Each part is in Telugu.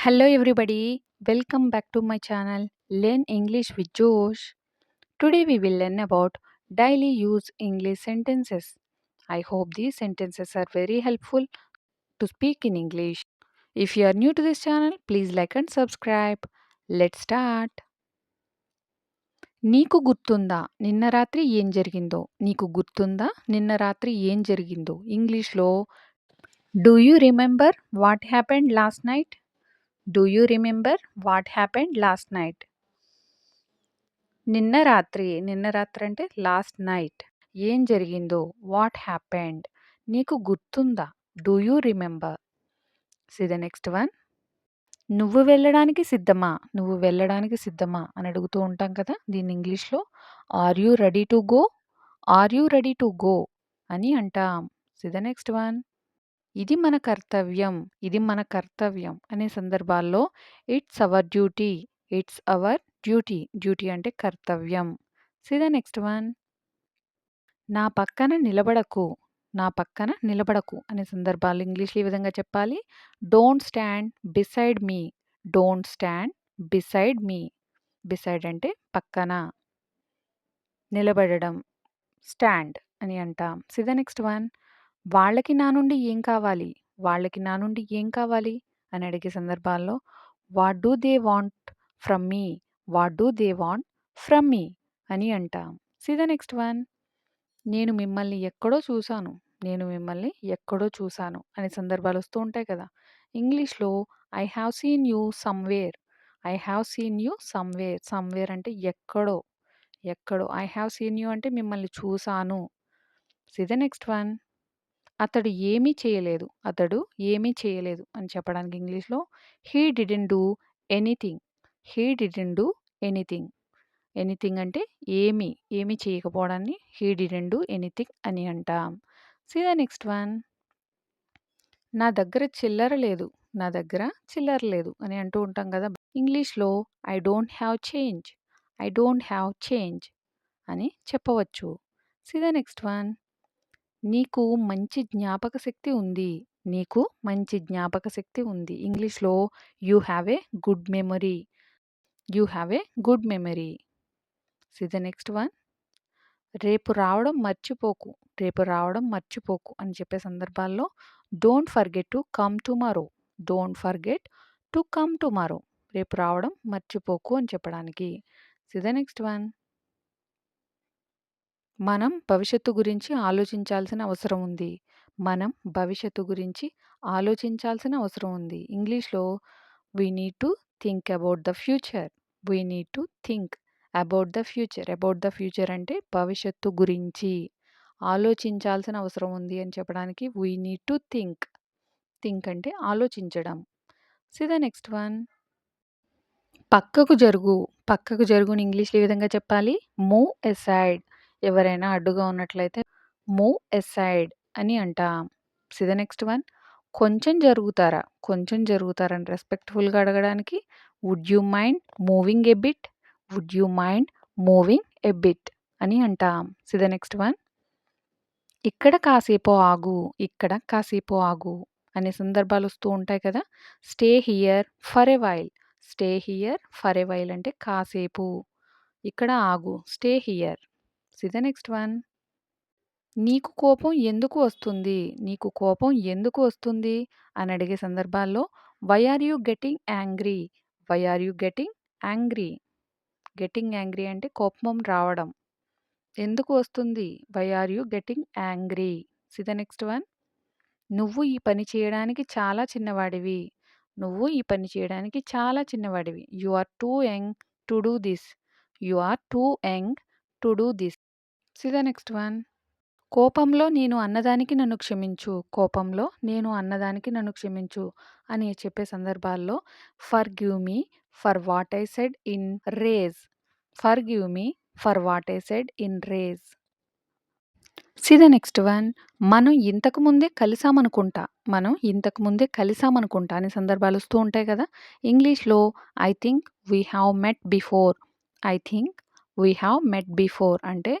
Hello, everybody. Welcome back to my channel Learn English with Josh. Today, we will learn about daily use English sentences. I hope these sentences are very helpful to speak in English. If you are new to this channel, please like and subscribe. Let's start. నీకు గుర్తుందా నిన్న రాత్రి ఏం జరిగిందో? నీకు గుర్తుందా నిన్న రాత్రి ఏం జరిగిందో? ఇంగ్లీష్లో do you remember what happened last night? Do you remember what happened last night? నిన్న రాత్రి అంటే లాస్ట్ నైట్. ఏం జరిగిందో? What happened? నీకు గుర్తుందా? Do you remember? See the next one. నువ్వు వెళ్ళడానికి సిద్ధమా? నువ్వు వెళ్ళడానికి సిద్ధమా అని అడుగుతూ ఉంటాం కదా! దీన్ని ఇంగ్లీష్‌లో are you ready to go? Are you ready to go అని అంటాం. See the next one. ఇది మన కర్తవ్యం. ఇది మన కర్తవ్యం అనే సందర్భాల్లో it's our duty. It's our duty. Duty అంటే కర్తవ్యం. సీ ద నెక్స్ట్ వన్. నా పక్కన నిలబడకు. నా పక్కన నిలబడకు అనే సందర్భాలు ఇంగ్లీష్‌లో ఈ విధంగా చెప్పాలి. Don't stand beside me. Don't stand beside me. Beside అంటే పక్కన. నిలబడడం. స్టాండ్ అని అంటాం. See the next one. వాళ్ళకి నా నుండి ఏం కావాలి? వాళ్ళకి నా నుండి ఏం కావాలి? అని అడిగే సందర్భాల్లో what do they want from me? What do they want from me అని అంటాం. See the next one. నేను మిమ్మల్ని ఎక్కడో చూశాను. నేను మిమ్మల్ని ఎక్కడో చూశాను అనే సందర్భాలు వస్తూ ఉంటాయి కదా! ఇంగ్లీష్‌లో I have seen you somewhere. I have seen you somewhere. Somewhere అంటే ఎక్కడో. ఎక్కడో. ఐ హావ్ సీన్ యూ అంటే మిమ్మల్ని చూశాను. See the next one. అతడు ఏమీ చేయలేదు. అతడు ఏమీ చేయలేదు అని చెప్పడానికి ఇంగ్లీష్‌లో he didn't do anything. He didn't do anything. Anything అంటే ఏమీ చేయకపోవడాన్ని హీ డిడ్‌న్ట్ డూ ఎనీథింగ్ అని అంటాం. See the next one. నా దగ్గర చిల్లర లేదు. నా దగ్గర చిల్లర లేదు అని అంటూ ఉంటాం కదా! ఇంగ్లీష్‌లో I don't have change. I don't have change అని చెప్పవచ్చు. See the next one. నీకు మంచి జ్ఞాపకశక్తి ఉంది. నీకు మంచి జ్ఞాపకశక్తి ఉంది. ఇంగ్లీష్‌లో you have a good memory. You have a good memory. See the next one. రేపు రావడం మర్చిపోకు. రేపు రావడం మర్చిపోకు అని చెప్పే సందర్భాల్లో don't forget to come tomorrow. Don't forget to come tomorrow. రేపు రావడం మర్చిపోకు అని చెప్పడానికి. See the next one. మనం భవిష్యత్తు గురించి ఆలోచించాల్సిన అవసరం ఉంది. మనం భవిష్యత్తు గురించి ఆలోచించాల్సిన అవసరం ఉంది. ఇంగ్లీష్‌లో we need to think about the future. We need to think about the future. About the future అంటే భవిష్యత్తు గురించి ఆలోచించాల్సిన అవసరం ఉంది అని చెప్పడానికి we need to think. Think అంటే ఆలోచించడం. See the next one. పక్కకు జరుగు. పక్కకు జరుగుని ఇంగ్లీష్‌లో ఏ విధంగా చెప్పాలి? Move aside. ఎవరైనా అడ్డుగా ఉన్నట్లయితే మూవ్ ఎసైడ్ అని అంటాం. See the next one. కొంచెం జరుగుతారా? కొంచెం జరుగుతారా అని రెస్పెక్ట్‌ఫుల్‌గా అడగడానికి would you mind moving a bit? Would you mind moving a bit అని అంటాం. See the next one. ఇక్కడ కాసేపు ఆగు. ఇక్కడ కాసేపు ఆగు అనే సందర్భాలు వస్తూ ఉంటాయి కదా! Stay here for a while. Stay here for a while అంటే కాసేపు. ఇక్కడ ఆగు. Stay here. See the next one. నీకు కోపం ఎందుకు వస్తుంది? నీకు కోపం ఎందుకు వస్తుంది? అని అడిగే సందర్భాల్లో why are you getting angry? Why are you getting angry? Getting angry అంటే కోపం రావడం. ఎందుకు వస్తుంది? Why are you getting angry? See the next one. నువ్వు ఈ పని చేయడానికి చాలా చిన్నవాడివి. నువ్వు ఈ పని చేయడానికి చాలా చిన్నవాడివి. You are too young to do this. You are too young to do this. See the next one. కోపంలో నేను అన్నదానికి నన్ను క్షమించు. కోపంలో నేను అన్నదానికి నన్ను క్షమించు అని చెప్పే సందర్భాల్లో forgive me for what I said in rage. Forgive me for what I said in rage. See the next one. మనం ఇంతకు ముందే కలిసామనుకుంటా. మనం ఇంతకు ముందే కలిసామనుకుంటా అనే సందర్భాలు వస్తూ ఉంటాయి కదా! ఇంగ్లీష్‌లో I think we have met before. I think we have met before అంటే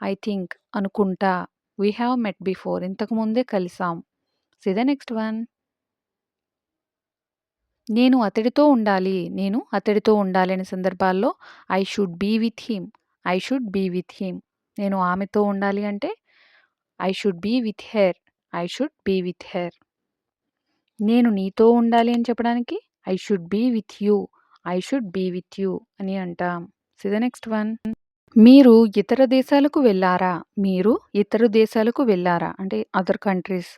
ఐ థింక్ అనుకుంటా. వి హావ్ మెట్ బిఫోర్ ఇంతకు ముందే కలిసాం. See the next one. నేను అతడితో ఉండాలి. నేను అతడితో ఉండాలి అనే సందర్భాల్లో I should be with him. I should be with him. నేను ఆమెతో ఉండాలి అంటే I should be with her. I should be with her. నేను నీతో ఉండాలి అని చెప్పడానికి I should be with you. I should be with you అని అంటాం. See the next one. మీరు ఇతర దేశాలకు వెళ్లారా? మీరు ఇతర దేశాలకు వెళ్లారా? అంటే అదర్ కంట్రీస్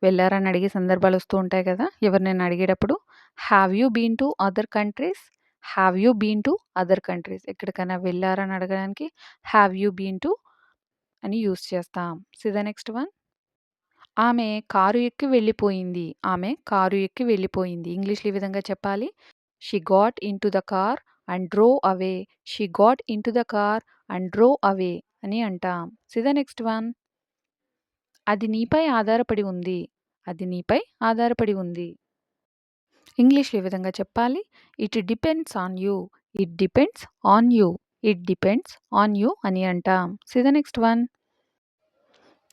వెళ్లారా అని అడిగే సందర్భాలు వస్తూ ఉంటాయి కదా! ఎవరినైనా అడిగేటప్పుడు have you been to other countries? Have you been to other countries? ఎక్కడికైనా వెళ్లారా అని అడగడానికి హావ్ యూ బీన్ టు అని యూజ్ చేస్తాం. See the next one. ఆమె కారు ఎక్కి వెళ్ళిపోయింది. ఆమె కారు ఎక్కి వెళ్ళిపోయింది. ఇంగ్లీష్‌లో ఈ విధంగా చెప్పాలి. She got into the car and drove away. She got into the car and drove away అని అంటాం. See the next one. అది నీపై ఆధారపడి ఉంది. అది నీపై ఆధారపడి ఉంది. ఇంగ్లీష్‌లో ఈ విధంగా చెప్పాలి. It depends on you. It depends on you. It depends on you అని అంటాం. See the next one.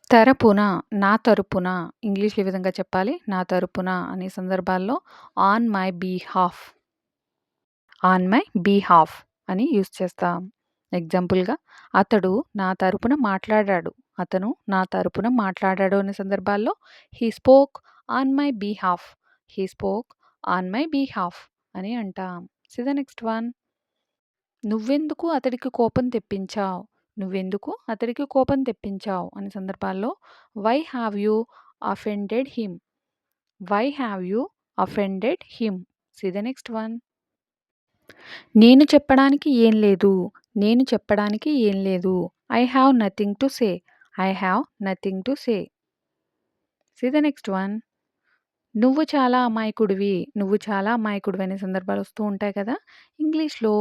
తరపున, నా తరపున ఇంగ్లీష్‌లో ఈ విధంగా చెప్పాలి. నా తరపున అనే సందర్భాల్లో on my behalf. On my behalf అని యూజ్ చేస్తాం. ఎగ్జాంపుల్‌గా అతడు నా తరపున మాట్లాడాడు. అతను నా తరపున మాట్లాడాడు అనే సందర్భాల్లో he spoke on my behalf. He spoke on my behalf అని అంటాం. See the next one. నువ్వెందుకు అతడికి కోపం తెప్పించావు? నువ్వెందుకు అతడికి కోపం తెప్పించావు అనే సందర్భాల్లో why have you offended him. Why have you offended him. See the next one. నేను చెప్పడానికి ఏం లేదు. నేను చెప్పడానికి ఏం లేదు. I have nothing to say. I have nothing to say. See the next one. నువ్వు చాలా అమాయకుడివి. నువ్వు చాలా అమాయకుడివి అనే సందర్భాలు వస్తూ ఉంటాయి కదా! ఇంగ్లీష్‌లో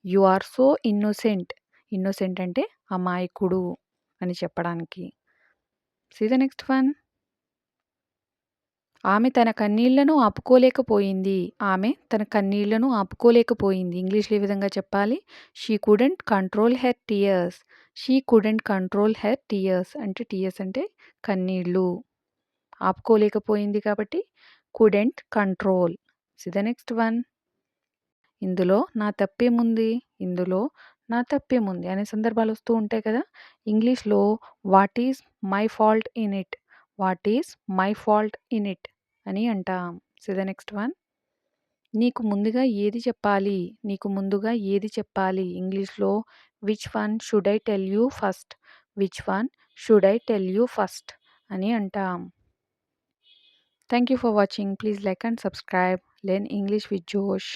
you are so innocent. Innocent అంటే అమాయకుడు అని చెప్పడానికి. See the next one. ఆమె తన కన్నీళ్లను ఆపుకోలేకపోయింది. ఆమె తన కన్నీళ్లను ఆపుకోలేకపోయింది. ఇంగ్లీష్‌లో ఈ విధంగా చెప్పాలి. She couldn't control her tears. She couldn't control her tears అంటే టియర్స్ అంటే కన్నీళ్ళు. ఆపుకోలేకపోయింది కాబట్టి couldn't control. See the next one. ఇందులో నా తప్పేముంది? ఇందులో నా తప్పేముంది అనే సందర్భాలు వస్తూ ఉంటాయి కదా! ఇంగ్లీష్‌లో what is my fault in it. What is my fault in it అని అంటాం. See the next one. నీకు ముందుగా ఏది చెప్పాలి? నీకు ముందుగా ఏది చెప్పాలి? ఇంగ్లీష్‌లో which one should I tell you first. Which one should I tell you first అని అంటాం. Thank you for watching. Please like and subscribe. Learn English with జోష్.